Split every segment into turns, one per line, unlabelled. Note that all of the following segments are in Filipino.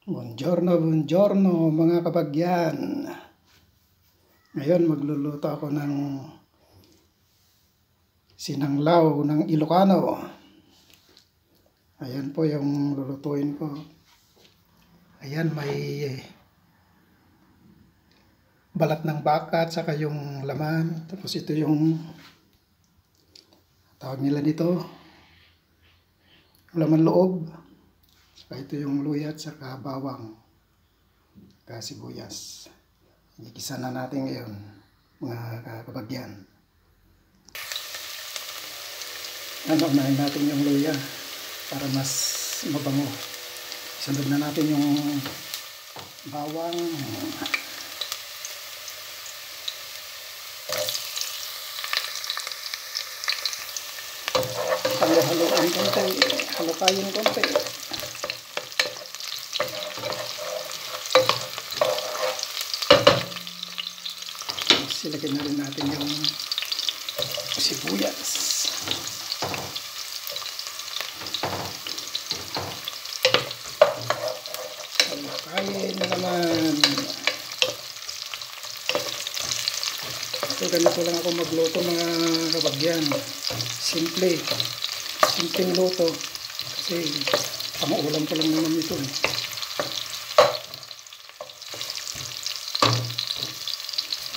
Buongiorno, buongiorno mga kabagyan. Ngayon magluluto ako ng sinanglaw ng Ilocano. Ayan po yung lulutuin ko. Ayan, may balat ng baka at saka yung laman. Tapos ito yung tawag nila dito, laman loob. Saka ito yung luya at saka bawang, saka sibuyas. Igisa na natin ngayon mga kabagyan. Unahin natin yung luya para mas mabango. Sunod na natin yung bawang. Halo-haloin konti, halokayin konti. Silagay na rin natin yung sibuyas. Halokayin na naman. So ganito lang ako magluto mga kabagyan. Simpleng luto. Kasi pang-ulam ko lang naman ito eh.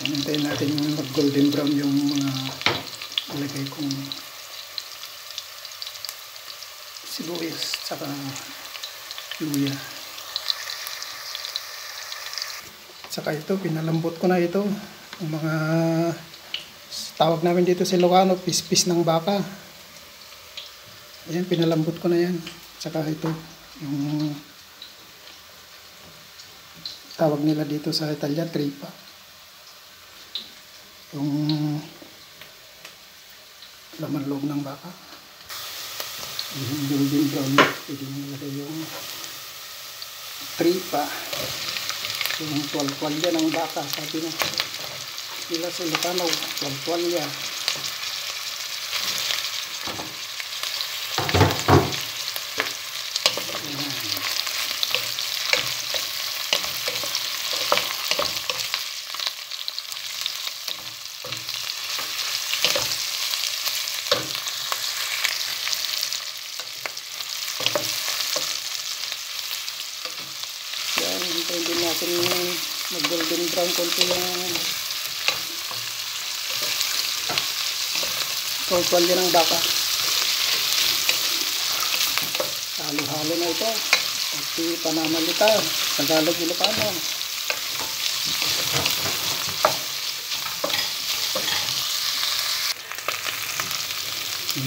Hintayin natin yung mag-golden brown yung mga ilagay kong sibuyas saka luya. Saka ito, pinalambot ko na ito. Yung mga tawag namin dito sa Ilocano, pispis ng baka. Ayan, pinalambot ko na yan. Saka ito, yung tawag nila dito sa Italia, tripa. Yung laman loob ng baka. Yung golden brown, pwede nilagay yung tripa. Yung tuwal-tuwalya ng baka, sabi na nila sa Ilocano, tuwal-tuwalya. Yan, hintayin din natin mag-golden brown konti yung tuwal-tuwalya ng baka. Halo-halo na ito. Pati pananalita, Tagalog Ilocano.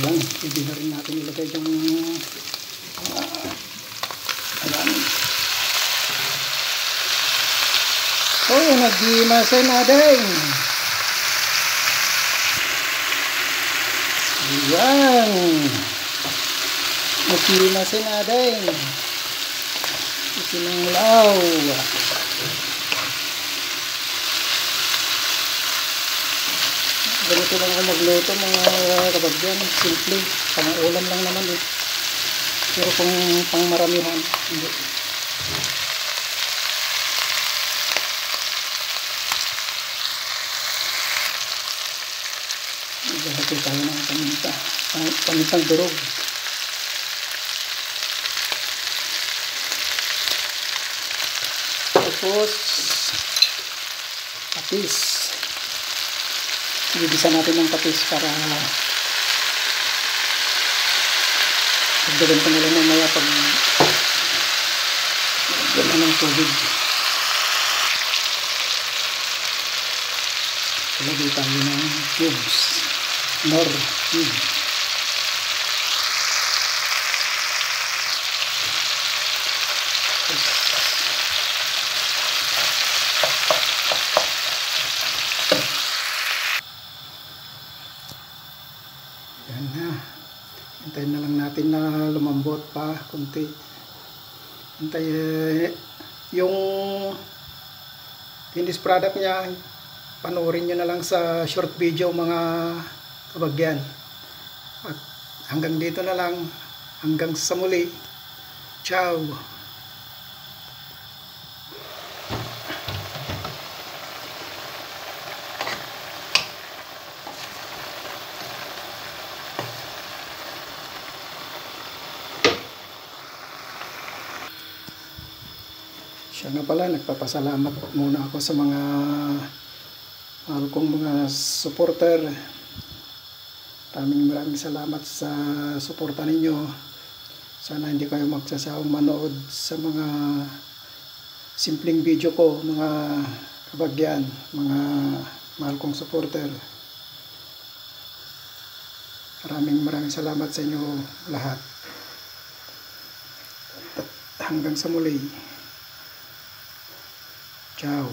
Yan, pwede na rin natin ilagay yung ayan. Oh, nag-imasin na din. Ayan. Nag-imasin na din. Sinanglaw. Ganito lang ako magluto mga kabagyan. Simple. Pang-ulam lang naman eh. Pero kung pang-maramihan, hindi. Maghahati tayo ng paminta. Pamintang durog. Tapos patis. Ibigisa natin ng patis para pagdagan ko na lang mamaya pag gano'n ng tubig. Lagay tayo ng cubes. Nor cube. Yan na. Hintayin na lang natin na lumambot pa kunti. Hintayin yung finished product niya. Panoorin nyo na lang sa short video mga kabagyan. At hanggang dito na lang. Hanggang sa muli. Ciao! Siya nga pala, nagpapasalamat muna ako sa mga mahal kong mga supporter. Maraming salamat sa suporta ninyo. Sana hindi kayo magsasawang manood sa mga simpleng video ko, mga kabagyan, mga mahal kong supporter. Maraming salamat sa inyo lahat. At hanggang sa muli. Ciao.